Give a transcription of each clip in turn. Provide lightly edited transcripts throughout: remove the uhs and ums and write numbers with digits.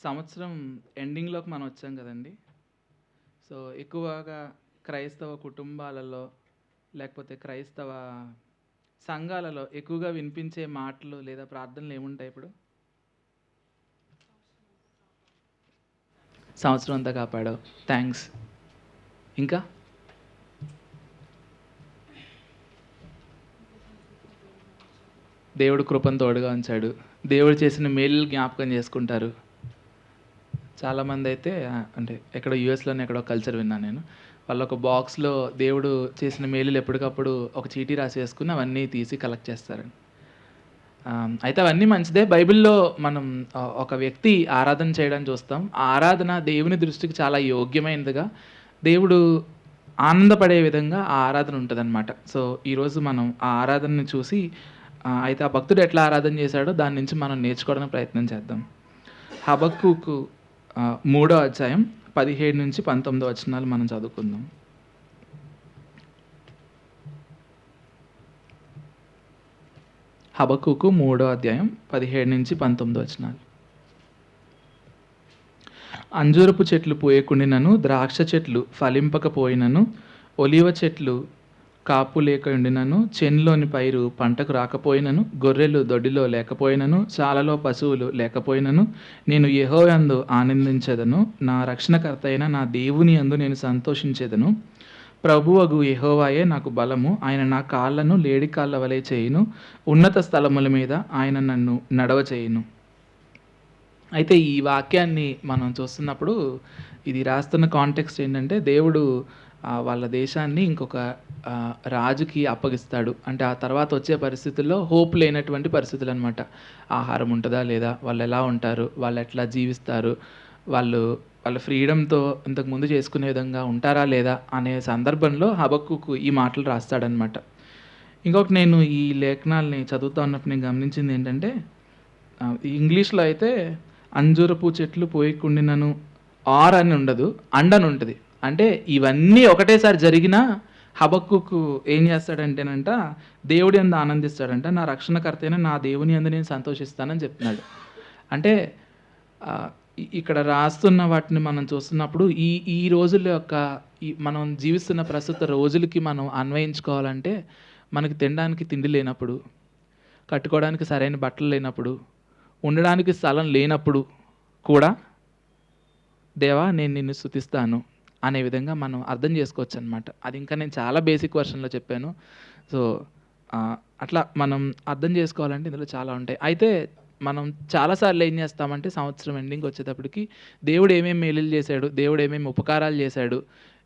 సంవత్సరం ఎండింగ్‌లోకి మనం వచ్చాం కదండీ! సో, ఎక్కువగా క్రైస్తవ కుటుంబాలలో, లేకపోతే క్రైస్తవ సంఘాలలో ఎక్కువగా వినిపించే మాటలు లేదా ప్రార్థనలు ఏముంటాయి ఇప్పుడు? సంవత్సరం అంతా కాపాడావు. థాంక్స్. ఇంకా? దేవుడు కృపను తోడుగా ఉంచాడు. దేవుడు చేసిన మేలులు జ్ఞాపకం చేసుకుంటారు. చాలామందైతే అంటే ఎక్కడో యూఎస్‌లోనే ఎక్కడో కల్చర్ విన్నాను నేను. వాళ్ళొక బాక్స్‌లో దేవుడు చేసిన మేలులు ఎప్పటికప్పుడు ఒక చీటీ రాసేసుకొని అవన్నీ తీసి కలెక్ట్ చేస్తారండి. అయితే అవన్నీ మంచిదే. బైబిల్‌లో మనం ఒక వ్యక్తి ఆరాధన చేయడం చూస్తాం. ఆ ఆరాధన దేవుని దృష్టికి చాలా యోగ్యమైనదిగా, దేవుడు ఆనందపడే విధంగా ఆ ఆరాధన ఉంటదనమాట. సో, ఈరోజు మనం ఆ ఆరాధనని చూసి అయితే ఆ భక్తుడు ఎట్లా ఆరాధన చేశాడో దాని నుంచి మనం నేర్చుకోవడానికి ప్రయత్నం చేద్దాం. హబక్కూకు 3వ అధ్యాయం 17-19 వచనాలు మనం చదువుకుందాం. హబక్కూకు 3వ అధ్యాయం 17-19 వచనాలు. అంజూరపు చెట్లు పూయకుండినను, ద్రాక్ష చెట్లు ఫలింపకపోయినను, ఒలీవ చెట్లు కాపు లేకుండినను, చేనులోని పైరు పంటకు రాకపోయినను, గొర్రెలు దొడ్డిలో లేకపోయినను, శాలలో పశువులు లేకపోయినను, నేను యెహోవాయందు ఆనందించెదను, నా రక్షణకర్త అయిన నా దేవుని యందు నేను సంతోషించెదను. ప్రభువగు యెహోవాయే నాకు బలము, ఆయన నా కాళ్ళను లేడి కాళ్ళ వలె చేయును, ఉన్నత స్థలముల మీద ఆయన నన్ను నడవచేయును. అయితే ఈ వాక్యాన్ని మనం చూస్తున్నప్పుడు ఇది రాస్తున్న కాంటెక్స్ట్ ఏంటంటే, దేవుడు వాళ్ళ దేశాన్ని ఇంకొక రాజుకి అప్పగిస్తాడు. అంటే ఆ తర్వాత వచ్చే పరిస్థితుల్లో హోప్ లేనటువంటి పరిస్థితులనమాట. ఆహారం ఉంటదా లేదా? వాళ్ళెలా ఉంటారు? వాళ్ళెట్లా జీవిస్తారు? వాళ్ళు వాళ్ళ ఫ్రీడమ్‌తో ఇంతకుముందు చేసుకునే విధంగా ఉంటారా లేదా? అనే సందర్భంలో హబక్కూకు ఈ మాటలు రాస్తాడనమాట. ఇంకొకటి నేను ఈ లేఖనాల్ని చదువుతా ఉన్నప్పుడు నేను గమనించింది ఏంటంటే, ఇంగ్లీష్‌లో అయితే అంజూరపు చెట్లు పోయకుండినను ఆర్ అని ఉండదు, అండ్ అని ఉంటది. అంటే ఇవన్నీ ఒకటేసారి జరిగినా హబక్కూకు ఏం చేస్తాడంటేనంట, దేవుడి యందు ఆనందిస్తాడంట. నా రక్షణకర్త అయిన నా దేవుని యందు నేను సంతోషిస్తానని చెప్తున్నాడు. అంటే ఇక్కడ రాస్తున్న వాటిని మనం చూస్తున్నప్పుడు ఈ ఈ రోజుల యొక్క మనం జీవిస్తున్న ప్రస్తుత రోజులకి మనం అన్వయించుకోవాలంటే, మనకి తినడానికి తిండి లేనప్పుడు, కట్టుకోవడానికి సరైన బట్టలు లేనప్పుడు, ఉండడానికి స్థలం లేనప్పుడు కూడా దేవా నేను నిన్ను స్తుతిస్తాను అనే విధంగా మనం అర్థం చేసుకోవచ్చు అనమాట. అది ఇంకా నేను చాలా బేసిక్ వర్షన్‌లో చెప్పాను. సో, అట్లా మనం అర్థం చేసుకోవాలంటే ఇందులో చాలా ఉంటాయి. అయితే మనం చాలా సార్లు ఏం చేస్తామంటే సంవత్సరం ఎండింగ్ వచ్చేటప్పటికి దేవుడు ఏమేమి మేలులు చేశాడు, దేవుడు ఏమేమి ఉపకారాలు చేశాడు,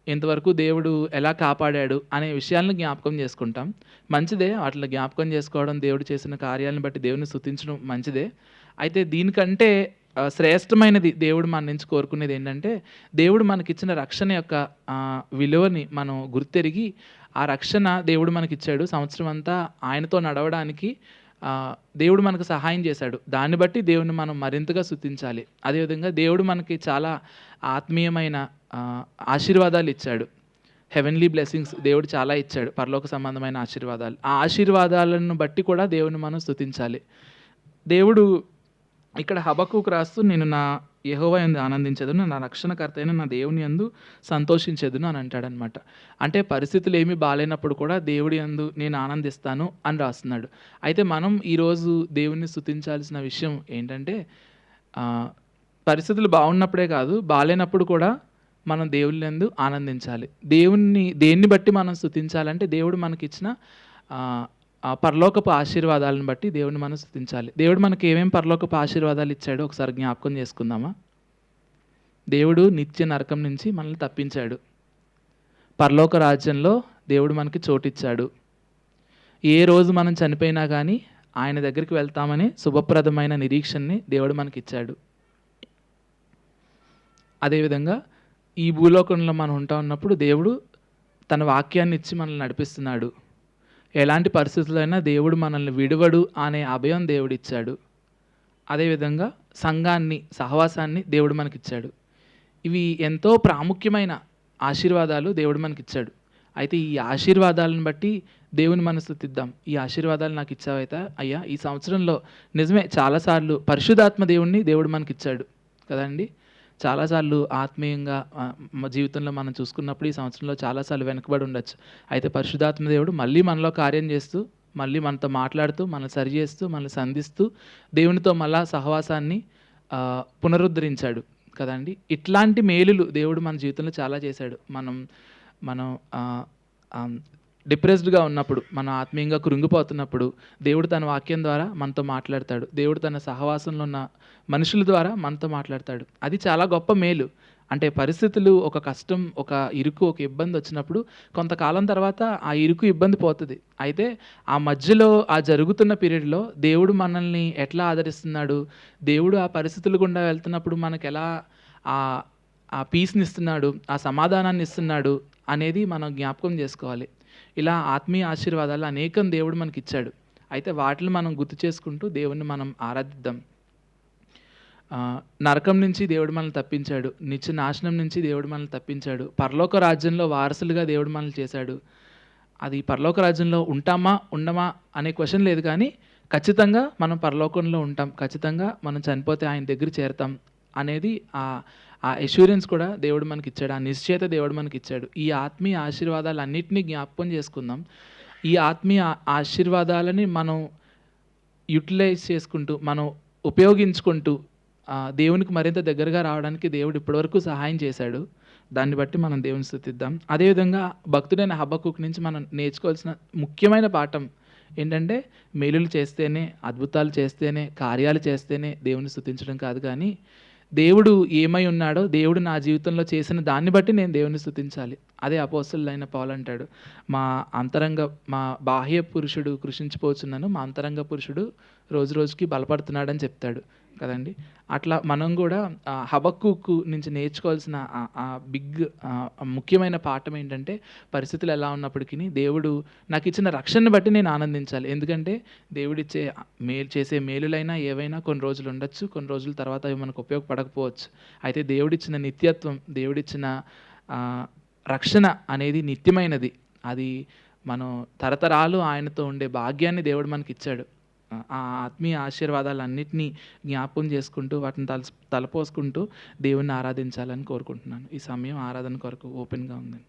ఇంతవరకు దేవుడు ఎలా కాపాడాడు అనే విషయాలను జ్ఞాపకం చేసుకుంటాం. మంచిదే, వాటిని జ్ఞాపకం చేసుకోవడం, దేవుడు చేసిన కార్యాలను బట్టి దేవుడిని స్తుతించడం మంచిదే. అయితే దీనికంటే శ్రేష్టమైనది దేవుడు మన నుంచి కోరుకునేది ఏంటంటే, దేవుడు మనకిచ్చిన రక్షణ యొక్క విలువని మనం గుర్తెరిగి, ఆ రక్షణ దేవుడు మనకిచ్చాడు. సంవత్సరం అంతా ఆయనతో నడవడానికి దేవుడు మనకు సహాయం చేశాడు. దాన్ని బట్టి దేవుడిని మనం మరింతగా స్తుతించాలి. అదేవిధంగా దేవుడు మనకి చాలా ఆత్మీయమైన ఆశీర్వాదాలు ఇచ్చాడు. హెవెన్లీ బ్లెస్సింగ్స్ దేవుడు చాలా ఇచ్చాడు. పరలోక సంబంధమైన ఆశీర్వాదాలు. ఆ ఆశీర్వాదాలను బట్టి కూడా దేవుడిని మనం స్తుతించాలి. దేవుడు ఇక్కడ హబక్కూకు రాస్తూ నేను నా యెహోవా యందు ఆనందించెదను, నా రక్షణకర్త అయిన నా దేవుని యందు సంతోషించెదను అని అంటాడనమాట. అంటే పరిస్థితులు ఏమీ బాలేనప్పుడు కూడా దేవుడి యందు నేను ఆనందిస్తాను అని రాస్తున్నాడు. అయితే మనం ఈరోజు దేవుణ్ణి స్తుతించాల్సిన విషయం ఏంటంటే, పరిస్థితులు బాగున్నప్పుడే కాదు, బాలేనప్పుడు కూడా మనం దేవుని యందు ఆనందించాలి. దేన్ని బట్టి మనం స్తుతించాలంటే, దేవుడు మనకిచ్చిన పరలోకపు ఆశీర్వాదాలను బట్టి దేవుడిని మనం స్తుతించాలి. దేవుడు మనకి ఏమేమి పరలోకపు ఆశీర్వాదాలు ఇచ్చాడో ఒకసారి జ్ఞాపకం చేసుకుందామా? దేవుడు నిత్య నరకం నుంచి మనల్ని తప్పించాడు. పరలోక రాజ్యంలో దేవుడు మనకి చోటిచ్చాడు. ఏ రోజు మనం చనిపోయినా కానీ ఆయన దగ్గరికి వెళ్తామని శుభప్రదమైన నిరీక్షణని దేవుడు మనకిచ్చాడు. అదేవిధంగా ఈ భూలోకంలో మనం ఉంటా ఉన్నప్పుడు దేవుడు తన వాక్యాన్ని ఇచ్చి మనల్ని నడిపిస్తున్నాడు. ఎలాంటి పరిస్థితుల్లో అయినా దేవుడు మనల్ని విడువడు అనే అభయం దేవుడిచ్చాడు. అదేవిధంగా సంఘాన్ని, సహవాసాన్ని దేవుడు మనకిచ్చాడు. ఇవి ఎంతో ప్రాముఖ్యమైన ఆశీర్వాదాలు దేవుడు మనకిచ్చాడు. అయితే ఈ ఆశీర్వాదాలను బట్టి దేవుని మనం స్తుతిద్దాం. ఈ ఆశీర్వాదాలు నాకు ఇచ్చావైతే అయ్యా, ఈ సంవత్సరంలో నిజమే చాలాసార్లు పరిశుద్ధాత్మ దేవుడు మనకిచ్చాడు. కదండీ! చాలాసార్లు ఆత్మీయంగా మా జీవితంలో మనం చూసుకున్నప్పుడు ఈ సంవత్సరంలో చాలాసార్లు వెనకబడి ఉండొచ్చు. అయితే పరిశుద్ధాత్మ దేవుడు మళ్ళీ మనలో కార్యం చేస్తూ, మళ్ళీ మనతో మాట్లాడుతూ, మనల్ని సరిచేస్తూ, మనల్ని సంధిస్తూ, దేవునితో మళ్ళా సహవాసాన్ని పునరుద్ధరించాడు కదండీ! ఇట్లాంటి మేలులు దేవుడు మన జీవితంలో చాలా చేశాడు. మనం మనం ఆహ్, ఆహ్, డిప్రెస్డ్‌గా ఉన్నప్పుడు, మనం ఆత్మీయంగా కృంగిపోతున్నప్పుడు, దేవుడు తన వాక్యం ద్వారా మనతో మాట్లాడతాడు. దేవుడు తన సహవాసంలో ఉన్న మనుషుల ద్వారా మనతో మాట్లాడతాడు. అది చాలా గొప్ప మేలు. అంటే పరిస్థితులు, ఒక కష్టం, ఒక ఇరుకు, ఒక ఇబ్బందొచ్చినప్పుడు కొంతకాలం తర్వాత ఆ ఇరుకు, ఇబ్బంది పోతది. అయితే ఆ మధ్యలో ఆ జరుగుతున్న పీరియడ్‌లో దేవుడు మనల్ని ఎట్లా ఆదరిస్తున్నాడు, దేవుడు ఆ పరిస్థితుల గుండా వెళ్తున్నప్పుడు మనకెలా ఆహ్, ఆ పీస్‌నిస్తున్నాడు, ఆ సమాధానాన్నిస్తున్నాడు అనేది మనం జ్ఞాపకం జేసుకోవాలి. ఇలా ఆత్మీయ ఆశీర్వాదాలు అనేకం దేవుడు మనకిచ్చాడు. అయితే వాటిని మనం గుర్తు చేసుకుంటూ దేవుడిని మనం ఆరాధిద్దాం. నరకం నుంచి దేవుడు మనల్ని తప్పించాడు. నిత్య నాశనం నుంచి దేవుడు మనల్ని తప్పించాడు. పరలోక రాజ్యంలో వారసులుగా దేవుడు మనల్ని చేశాడు. అది పరలోక రాజ్యంలో ఉంటామా, ఉండమా అనే క్వెషన్ లేదు కానీ, ఖచ్చితంగా మనం పరలోకంలో ఉంటాం. ఖచ్చితంగా మనం చనిపోతే ఆయన దగ్గర చేరతాం అనేది ఆ అష్యూరెన్స్ కూడా దేవుడు మనకిచ్చాడు. ఆ నిశ్చయత దేవుడు మనకిచ్చాడు. ఈ ఆత్మీయ ఆశీర్వాదాలన్నిటిని జ్ఞాపకం చేసుకుందాం. ఈ ఆత్మీయ ఆశీర్వాదాలని మనం యుటిలైజ్ చేసుకుంటూ, మనం ఉపయోగించుకుంటూ దేవునికి మరింత దగ్గరగా రావడానికి దేవుడు ఇప్పటివరకు సహాయం చేశాడు. దాన్ని బట్టి మనం దేవుని స్తుతిద్దాం. అదేవిధంగా భక్తుడైన హబక్కూకు నుంచి మనం నేర్చుకోవాల్సిన ముఖ్యమైన పాఠం ఏంటంటే, మేలులు చేస్తేనే, అద్భుతాలు చేస్తేనే, కార్యాలు చేస్తేనే దేవుని స్తుతించడం కాదు కానీ, దేవుడు ఏమై ఉన్నాడో, దేవుడు నా జీవితంలో చేసిన దాన్ని బట్టి నేను దేవుని స్తుతించాలి. అదే అపోస్తలుడైన పౌలు అంటాడు. మా బాహ్య పురుషుడు కృషించిపోచున్నను, మా అంతరంగ పురుషుడు రోజు రోజుకి బలపడుతున్నాడని చెప్తాడు కదండీ! అట్లా మనం గూడా హబక్కూకు నుంచి నేర్చుకోవాల్సిన ముఖ్యమైన పాఠం ఏంటంటే, పరిస్థితులు ఎలా ఉన్నప్పటికిని దేవుడు నాకిచ్చిన రక్షణను బట్టి నేను ఆనందించాలి. ఎందుకంటే దేవుడిచ్చే చేసే మేలులైనా ఏవైనా కొన్ని రోజులు ఉండొచ్చు. కొన్ని రోజుల తర్వాత అవి మనకు ఉపయోగపడకపోవచ్చు. అయితే దేవుడిచ్చిన నిత్యత్వం, దేవుడిచ్చిన రక్షణ అనేది నిత్యమైనది. అది మనం తరతరాలు ఆయనతో ఉండే భాగ్యాన్ని దేవుడు మనకిచ్చాడు. ఆ ఆత్మీయ ఆశీర్వాదాలన్నిటినీ జ్ఞాపకం చేసుకుంటూ, వాటిని తలపోసుకుంటూ దేవుణ్ణి ఆరాధించాలని కోరుకుంటున్నాను. ఈ సమయం ఆరాధన కొరకు ఓపెన్‌గా ఉందండి.